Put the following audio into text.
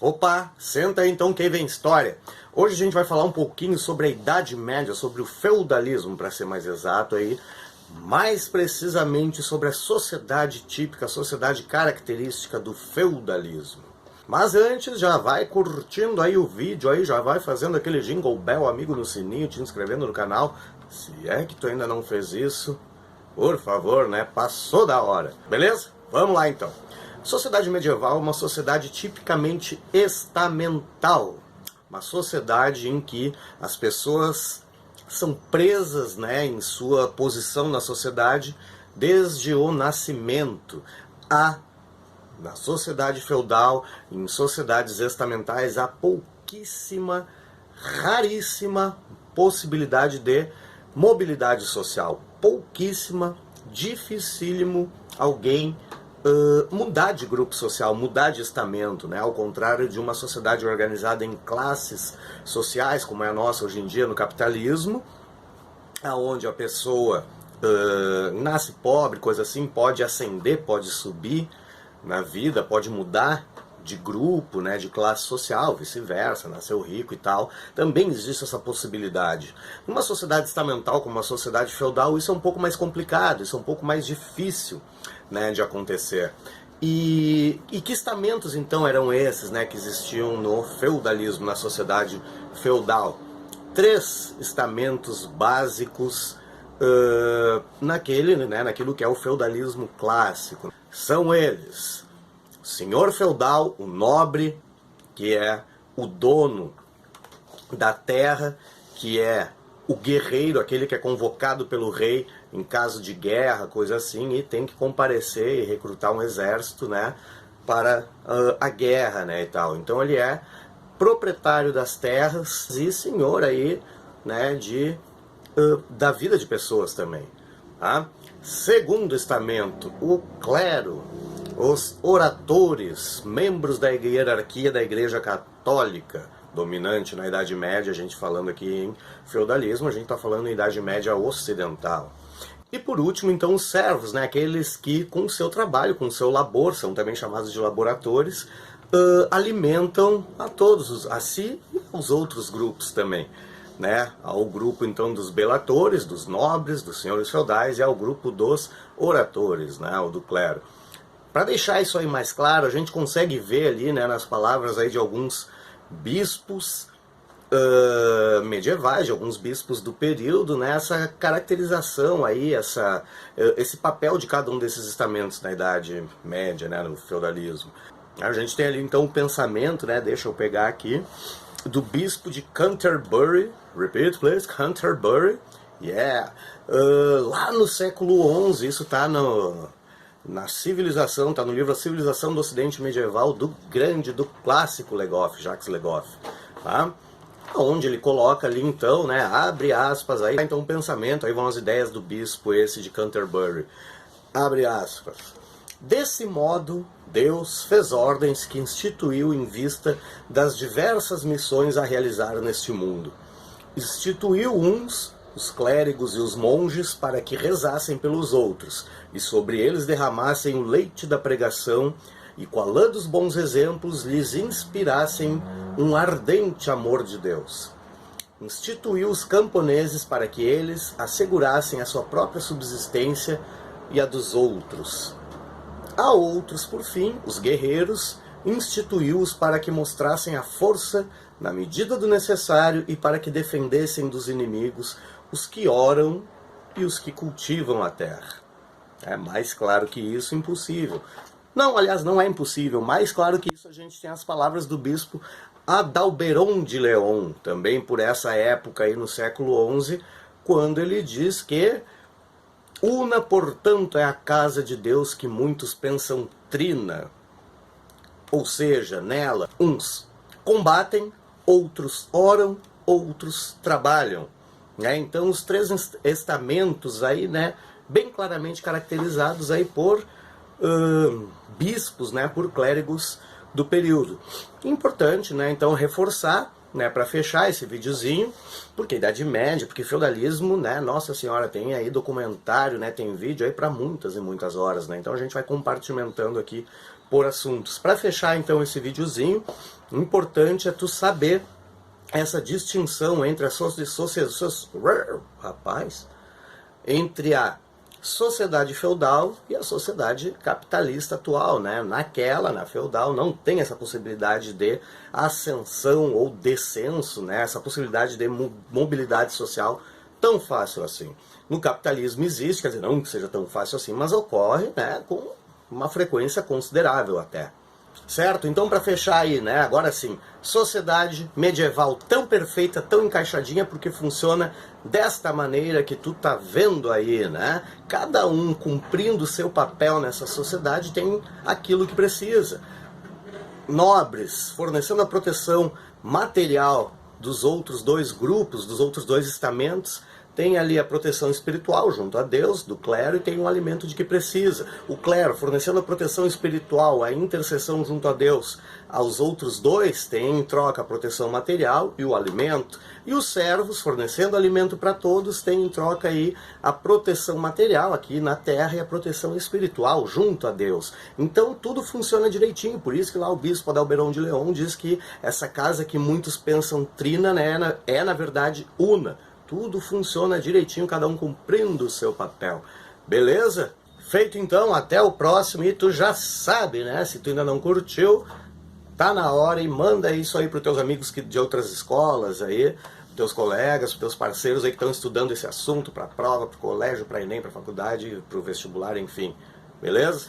Opa, senta aí então que aí vem história. Hoje a gente vai falar um pouquinho sobre a Idade Média, sobre o feudalismo, para ser mais exato aí, mais precisamente sobre a sociedade típica, a sociedade característica do feudalismo. Mas antes, já vai curtindo aí o vídeo, aí já vai fazendo aquele jingle bell, amigo no sininho, te inscrevendo no canal. Se é que tu ainda não fez isso, por favor, né? Passou da hora, beleza? Vamos lá então. Sociedade medieval é uma sociedade tipicamente estamental. Uma sociedade em que as pessoas são presas, né, em sua posição na sociedade desde o nascimento. Na sociedade feudal, em sociedades estamentais, há pouquíssima, raríssima possibilidade de mobilidade social. Pouquíssima, dificílimo alguém mudar de grupo social, mudar de estamento, né? Ao contrário de uma sociedade organizada em classes sociais, como é a nossa hoje em dia no capitalismo, onde a pessoa nasce pobre, coisa assim, pode ascender, pode subir na vida, pode mudar de grupo, né, de classe social, vice-versa, nasceu rico e tal. Também existe essa possibilidade. Numa sociedade estamental como uma sociedade feudal, isso é um pouco mais complicado, isso é um pouco mais difícil, né, de acontecer. E que estamentos então eram esses, né, que existiam no feudalismo, na sociedade feudal? 3 estamentos básicos naquilo que é o feudalismo clássico. São eles: o senhor feudal, o nobre, que é o dono da terra, que é o guerreiro, aquele que é convocado pelo rei em caso de guerra, coisa assim, e tem que comparecer e recrutar um exército, né, para a guerra, né, e tal. Então ele é proprietário das terras e senhor aí, né, da vida de pessoas também. Tá? Segundo estamento, o clero, os oratores, membros da hierarquia da Igreja Católica, dominante na Idade Média. A gente falando aqui em feudalismo, a gente está falando em Idade Média ocidental. E por último, então, os servos, né? Aqueles que com o seu trabalho, com o seu labor, são também chamados de laboratores, alimentam a todos, a si e aos outros grupos também. Né, ao grupo então dos belatores, dos nobres, dos senhores feudais, e ao grupo dos oratores, né, o do clero. Para deixar isso aí mais claro, a gente consegue ver ali, né, nas palavras aí de alguns bispos medievais, de alguns bispos do período, né, essa caracterização aí, esse papel de cada um desses estamentos na Idade Média, né, no feudalismo. A gente tem ali então o pensamento, né, deixa eu pegar aqui, do bispo de Canterbury, repeat please, Canterbury, lá no século XI, isso está na civilização, está no livro A Civilização do Ocidente Medieval, do clássico Legoff, Jacques Legoff, tá? Onde ele coloca ali então, né, abre aspas, aí então o pensamento, aí vão as ideias do bispo esse de Canterbury, abre aspas. Desse modo, Deus fez ordens que instituiu em vista das diversas missões a realizar neste mundo. Instituiu uns, os clérigos e os monges, para que rezassem pelos outros, e sobre eles derramassem o leite da pregação, e coalando os bons exemplos, lhes inspirassem um ardente amor de Deus. Instituiu os camponeses para que eles assegurassem a sua própria subsistência e a dos outros. A outros, por fim, os guerreiros, instituiu-os para que mostrassem a força na medida do necessário e para que defendessem dos inimigos os que oram e os que cultivam a terra. É mais claro que isso, impossível. Não, aliás, não é impossível. Mais claro que isso, a gente tem as palavras do bispo Adalberon de León, também por essa época aí no século XI, quando ele diz que una, portanto, é a casa de Deus que muitos pensam trina. Ou seja, nela, uns combatem, outros oram, outros trabalham. Né? Então, os 3 estamentos aí, né, bem claramente caracterizados aí por bispos, né, por clérigos do período. Importante, né, então, reforçar né, para fechar esse videozinho, porque Idade Média, porque feudalismo, né, nossa senhora, tem aí documentário, né, tem vídeo aí para muitas e muitas horas, né, então a gente vai compartimentando aqui por assuntos. Para fechar então esse videozinho, o importante é tu saber essa distinção entre entre a sociedade feudal e a sociedade capitalista atual, né? Na feudal, não tem essa possibilidade de ascensão ou descenso, né? Essa possibilidade de mobilidade social tão fácil assim. No capitalismo existe, quer dizer, não que seja tão fácil assim, mas ocorre, né, com uma frequência considerável até. Certo? Então, para fechar aí, né, agora sim, sociedade medieval tão perfeita, tão encaixadinha, porque funciona desta maneira que tu tá vendo aí, né? Cada um cumprindo o seu papel nessa sociedade tem aquilo que precisa. Nobres fornecendo a proteção material dos outros dois grupos, dos outros dois estamentos, tem ali a proteção espiritual junto a Deus, do clero, e tem o alimento de que precisa. O clero fornecendo a proteção espiritual, a intercessão junto a Deus, aos outros dois tem em troca a proteção material e o alimento. E os servos fornecendo alimento para todos tem em troca aí a proteção material aqui na terra e a proteção espiritual junto a Deus. Então tudo funciona direitinho, por isso que lá o bispo Adalberão de León diz que essa casa que muitos pensam trina, né, é na verdade una. Tudo funciona direitinho, cada um cumprindo o seu papel. Beleza? Feito então, até o próximo. E tu já sabe, né? Se tu ainda não curtiu, tá na hora e manda isso aí pros teus amigos de outras escolas aí, teus colegas, teus parceiros aí que estão estudando esse assunto para prova, para o colégio, para Enem, para faculdade, para o vestibular, enfim. Beleza?